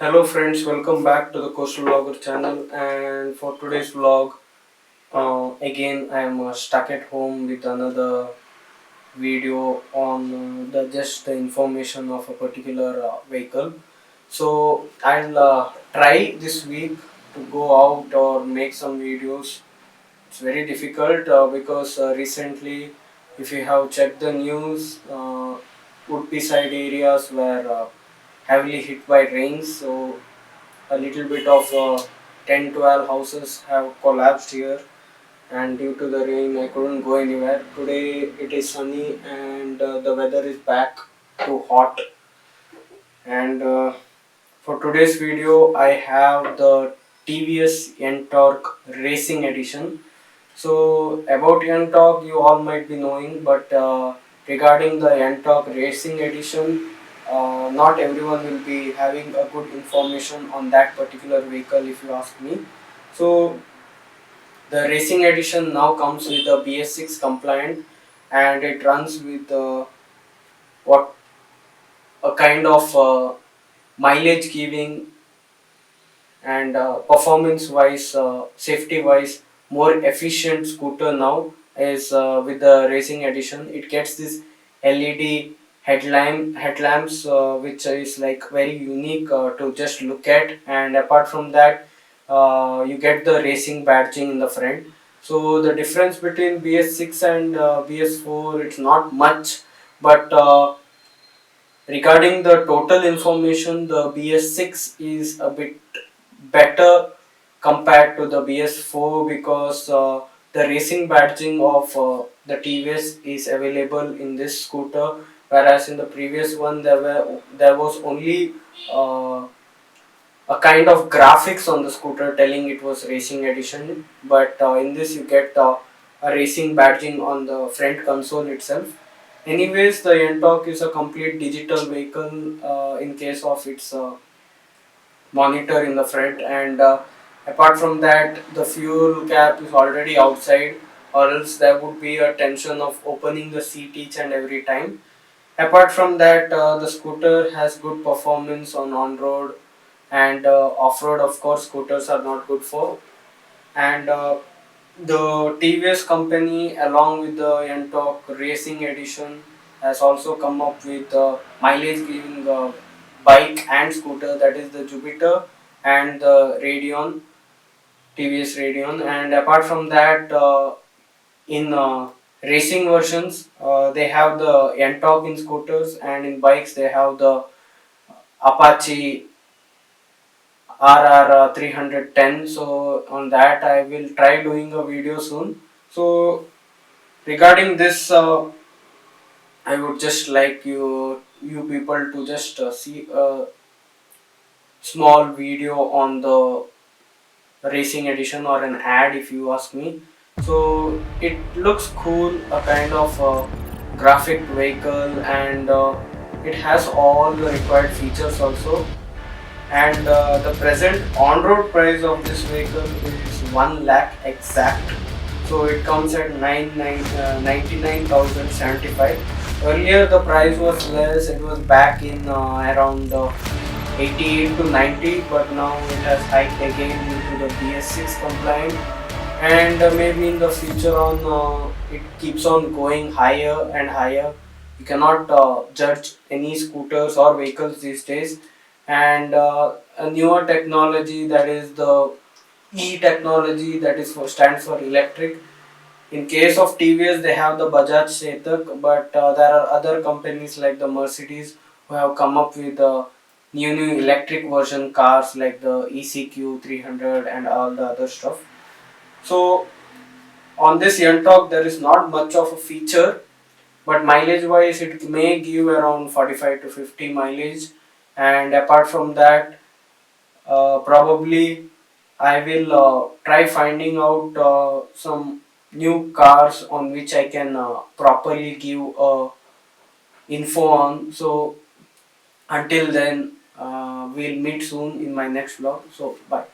Hello friends, welcome back to the Coastal Vlogger channel. And for today's vlog, again I am stuck at home with another video on the information of a particular vehicle. So I'll try this week to go out or make some videos. It's very difficult because recently, if you have checked the news, Udupi side areas were heavily hit by rains. So a little bit of 10-12 houses have collapsed here, and due to the rain I couldn't go anywhere. Today it is sunny and the weather is back to hot. And for today's video I have the TVS N-Torque Racing Edition. So about N-Torque you all might be knowing, but regarding the N-Torque Racing Edition, not everyone will be having a good information on that particular vehicle if you ask me. So the Racing Edition now comes with the BS6 compliant, and it runs with what a kind of mileage giving and performance wise, safety wise, more efficient scooter now is with the Racing Edition. It gets this LED headlamps, which is like very unique to just look at, and apart from that you get the racing badging in the front. So the difference between BS6 and BS4, it's not much, but regarding the total information, the BS6 is a bit better compared to the BS4 because the racing badging of the TVS is available in this scooter, whereas in the previous one there was only a kind of graphics on the scooter telling it was racing edition, but in this you get a racing badging on the front console itself. Anyways, the N-Torque is a complete digital vehicle in case of its monitor in the front, and apart from that the fuel cap is already outside, or else there would be a tension of opening the seat each and every time. Apart from that, the scooter has good performance on-road, and off-road of course scooters are not good for. And the TVS company along with the N-Torque Racing Edition has also come up with mileage giving bike and scooter, that is the Jupiter and the Radeon, TVS Radeon. And apart from that, in racing versions, they have the N-Torque in scooters, and in bikes they have the Apache RR 310. So on that I will try doing a video soon. So regarding this, I would just like you people to just see a small video on the racing edition, or an ad if you ask me. So it looks cool, a kind of graphic vehicle, and it has all the required features also. And the present on-road price of this vehicle is 1 lakh exact. So it comes at 99,075. Earlier the price was less, it was back in around 88 to 90, but now it has hiked again due to the BS6 compliant. And maybe in the future on it keeps on going higher and higher. You cannot judge any scooters or vehicles these days. And a newer technology, that is the E technology, that is for stands for electric. In case of TVS they have the Bajaj Chetak, but there are other companies like the Mercedes who have come up with new electric version cars like the ECQ 300 and all the other stuff. So on this N-Torque there is not much of a feature, but mileage wise it may give around 45 to 50 mileage. And apart from that, probably I will try finding out some new cars on which I can properly give info on. So until then, we'll meet soon in my next vlog. So bye.